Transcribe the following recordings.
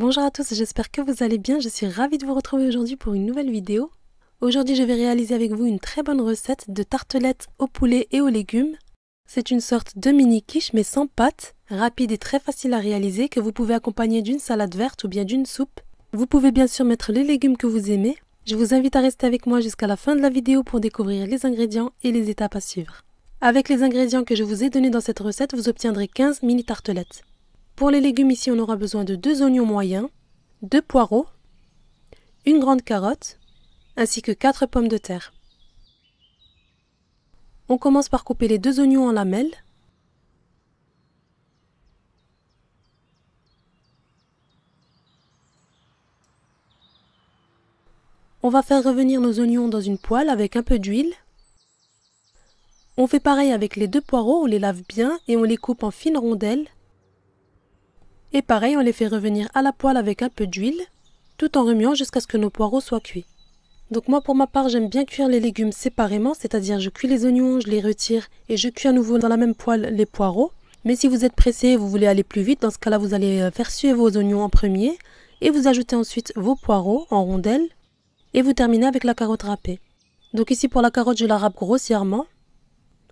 Bonjour à tous, j'espère que vous allez bien. Je suis ravie de vous retrouver aujourd'hui pour une nouvelle vidéo. Aujourd'hui, je vais réaliser avec vous une très bonne recette de tartelettes au poulet et aux légumes. C'est une sorte de mini quiche mais sans pâte, rapide et très facile à réaliser que vous pouvez accompagner d'une salade verte ou bien d'une soupe. Vous pouvez bien sûr mettre les légumes que vous aimez. Je vous invite à rester avec moi jusqu'à la fin de la vidéo pour découvrir les ingrédients et les étapes à suivre. Avec les ingrédients que je vous ai donnés dans cette recette, vous obtiendrez 15 mini tartelettes. Pour les légumes ici, on aura besoin de 2 oignons moyens, 2 poireaux, une grande carotte, ainsi que 4 pommes de terre. On commence par couper les 2 oignons en lamelles. On va faire revenir nos oignons dans une poêle avec un peu d'huile. On fait pareil avec les 2 poireaux, on les lave bien et on les coupe en fines rondelles. Et pareil, on les fait revenir à la poêle avec un peu d'huile, tout en remuant jusqu'à ce que nos poireaux soient cuits. Donc moi pour ma part, j'aime bien cuire les légumes séparément, c'est-à-dire je cuis les oignons, je les retire et je cuis à nouveau dans la même poêle les poireaux. Mais si vous êtes pressé et vous voulez aller plus vite, dans ce cas-là, vous allez faire suer vos oignons en premier et vous ajoutez ensuite vos poireaux en rondelles et vous terminez avec la carotte râpée. Donc ici pour la carotte, je la râpe grossièrement.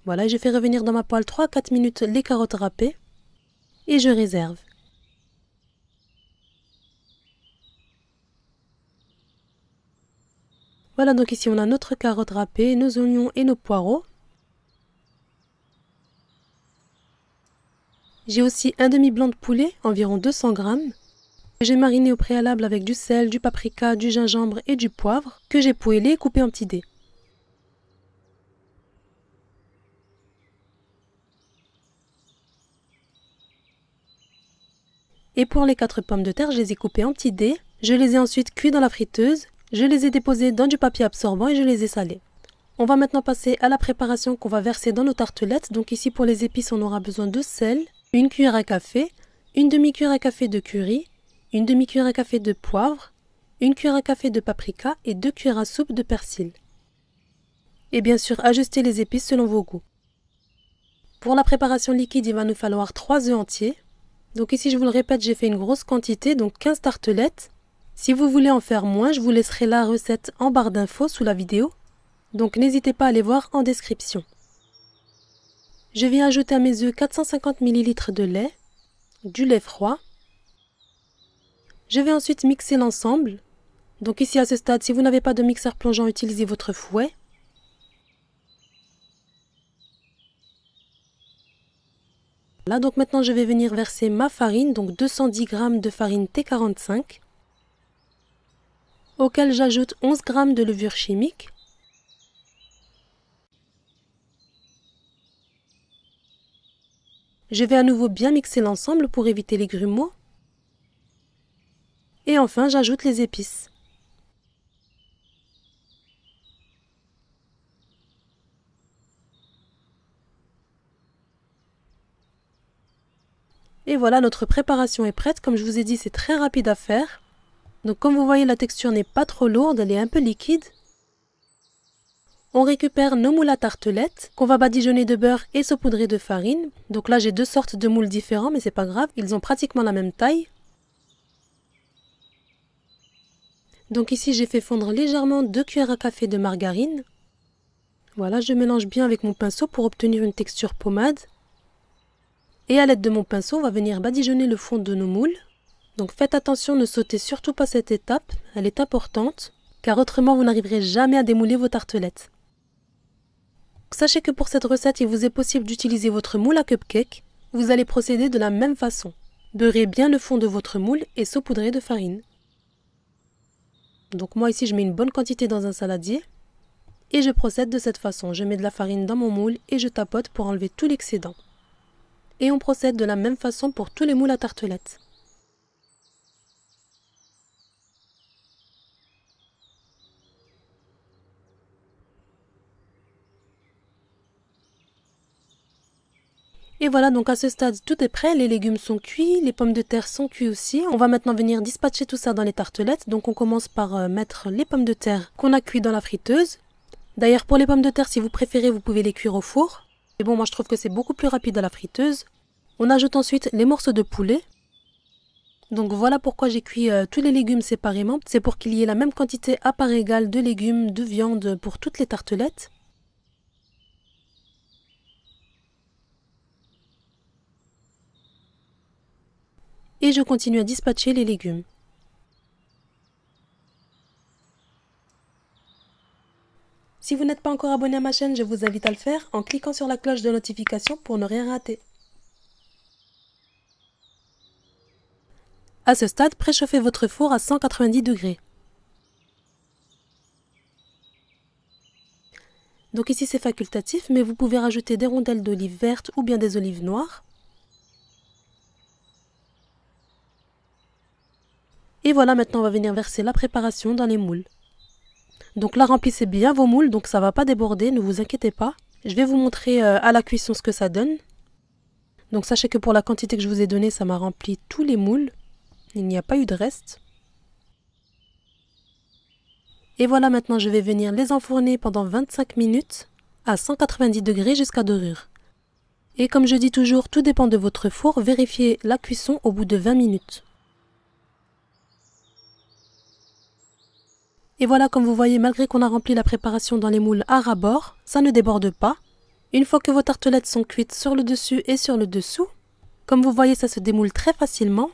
Voilà, je fais revenir dans ma poêle 3 à 4 minutes les carottes râpées et je réserve. Voilà, donc ici on a notre carotte râpée, nos oignons et nos poireaux. J'ai aussi un demi-blanc de poulet, environ 200 grammes. J'ai mariné au préalable avec du sel, du paprika, du gingembre et du poivre que j'ai poêlé et coupé en petits dés. Et pour les 4 pommes de terre, je les ai coupées en petits dés. Je les ai ensuite cuits dans la friteuse. Je les ai déposées dans du papier absorbant et je les ai salées. On va maintenant passer à la préparation qu'on va verser dans nos tartelettes. Donc ici pour les épices, on aura besoin de sel, une cuillère à café, une demi-cuillère à café de curry, une demi-cuillère à café de poivre, une cuillère à café de paprika et 2 cuillères à soupe de persil. Et bien sûr, ajustez les épices selon vos goûts. Pour la préparation liquide, il va nous falloir 3 œufs entiers. Donc ici, je vous le répète, j'ai fait une grosse quantité, donc 15 tartelettes. Si vous voulez en faire moins, je vous laisserai la recette en barre d'infos sous la vidéo. Donc n'hésitez pas à aller voir en description. Je vais ajouter à mes œufs 450 ml de lait, du lait froid. Je vais ensuite mixer l'ensemble. Donc ici à ce stade, si vous n'avez pas de mixeur plongeant, utilisez votre fouet. Là donc maintenant je vais venir verser ma farine, donc 210 g de farine T45. Auquel j'ajoute 11 g de levure chimique. Je vais à nouveau bien mixer l'ensemble pour éviter les grumeaux. Et enfin, j'ajoute les épices. Et voilà, notre préparation est prête. Comme je vous ai dit, c'est très rapide à faire. Donc comme vous voyez, la texture n'est pas trop lourde, elle est un peu liquide. On récupère nos moules à tartelettes qu'on va badigeonner de beurre et saupoudrer de farine. Donc là, j'ai 2 sortes de moules différents, mais c'est pas grave, ils ont pratiquement la même taille. Donc ici, j'ai fait fondre légèrement 2 cuillères à café de margarine. Voilà, je mélange bien avec mon pinceau pour obtenir une texture pommade. Et à l'aide de mon pinceau, on va venir badigeonner le fond de nos moules. Donc faites attention, ne sautez surtout pas cette étape, elle est importante, car autrement vous n'arriverez jamais à démouler vos tartelettes. Sachez que pour cette recette, il vous est possible d'utiliser votre moule à cupcake. Vous allez procéder de la même façon. Beurrez bien le fond de votre moule et saupoudrez de farine. Donc moi ici, je mets une bonne quantité dans un saladier. Et je procède de cette façon. Je mets de la farine dans mon moule et je tapote pour enlever tout l'excédent. Et on procède de la même façon pour tous les moules à tartelettes. Et voilà, donc à ce stade, tout est prêt, les légumes sont cuits, les pommes de terre sont cuits aussi. On va maintenant venir dispatcher tout ça dans les tartelettes. Donc on commence par mettre les pommes de terre qu'on a cuites dans la friteuse. D'ailleurs, pour les pommes de terre, si vous préférez, vous pouvez les cuire au four. Mais bon, moi je trouve que c'est beaucoup plus rapide à la friteuse. On ajoute ensuite les morceaux de poulet. Donc voilà pourquoi j'ai cuit tous les légumes séparément. C'est pour qu'il y ait la même quantité à part égale de légumes, de viande pour toutes les tartelettes. Et je continue à dispatcher les légumes. Si vous n'êtes pas encore abonné à ma chaîne, je vous invite à le faire en cliquant sur la cloche de notification pour ne rien rater. À ce stade, préchauffez votre four à 190 degrés. Donc ici c'est facultatif, mais vous pouvez rajouter des rondelles d'olives vertes ou bien des olives noires. Et voilà, maintenant on va venir verser la préparation dans les moules. Donc là, remplissez bien vos moules, donc ça ne va pas déborder, ne vous inquiétez pas. Je vais vous montrer à la cuisson ce que ça donne. Donc sachez que pour la quantité que je vous ai donnée, ça m'a rempli tous les moules. Il n'y a pas eu de reste. Et voilà, maintenant je vais venir les enfourner pendant 25 minutes à 190 degrés jusqu'à dorure. Et comme je dis toujours, tout dépend de votre four, vérifiez la cuisson au bout de 20 minutes. Et voilà, comme vous voyez, malgré qu'on a rempli la préparation dans les moules à ras-bord, ça ne déborde pas. Une fois que vos tartelettes sont cuites sur le dessus et sur le dessous, comme vous voyez, ça se démoule très facilement.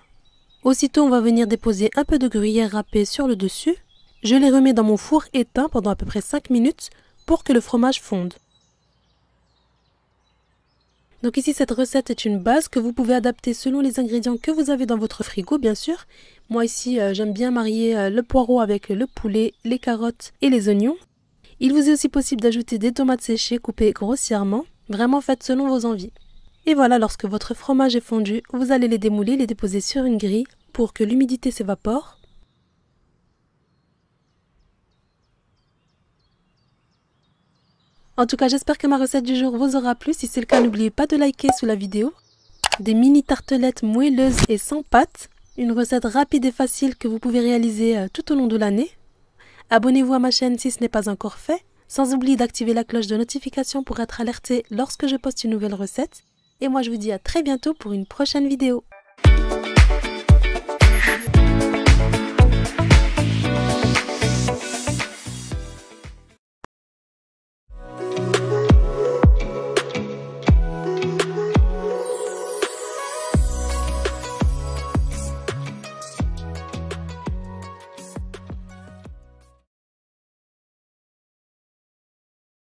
Aussitôt, on va venir déposer un peu de gruyère râpée sur le dessus. Je les remets dans mon four éteint pendant à peu près 5 minutes pour que le fromage fonde. Donc ici, cette recette est une base que vous pouvez adapter selon les ingrédients que vous avez dans votre frigo, bien sûr. Moi ici, j'aime bien marier le poireau avec le poulet, les carottes et les oignons. Il vous est aussi possible d'ajouter des tomates séchées coupées grossièrement. Vraiment faites selon vos envies. Et voilà, lorsque votre fromage est fondu, vous allez les démouler, les déposer sur une grille pour que l'humidité s'évapore. En tout cas, j'espère que ma recette du jour vous aura plu. Si c'est le cas, n'oubliez pas de liker sous la vidéo. Des mini tartelettes moelleuses et sans pâte. Une recette rapide et facile que vous pouvez réaliser tout au long de l'année. Abonnez-vous à ma chaîne si ce n'est pas encore fait. Sans oublier d'activer la cloche de notification pour être alerté lorsque je poste une nouvelle recette. Et moi, je vous dis à très bientôt pour une prochaine vidéo.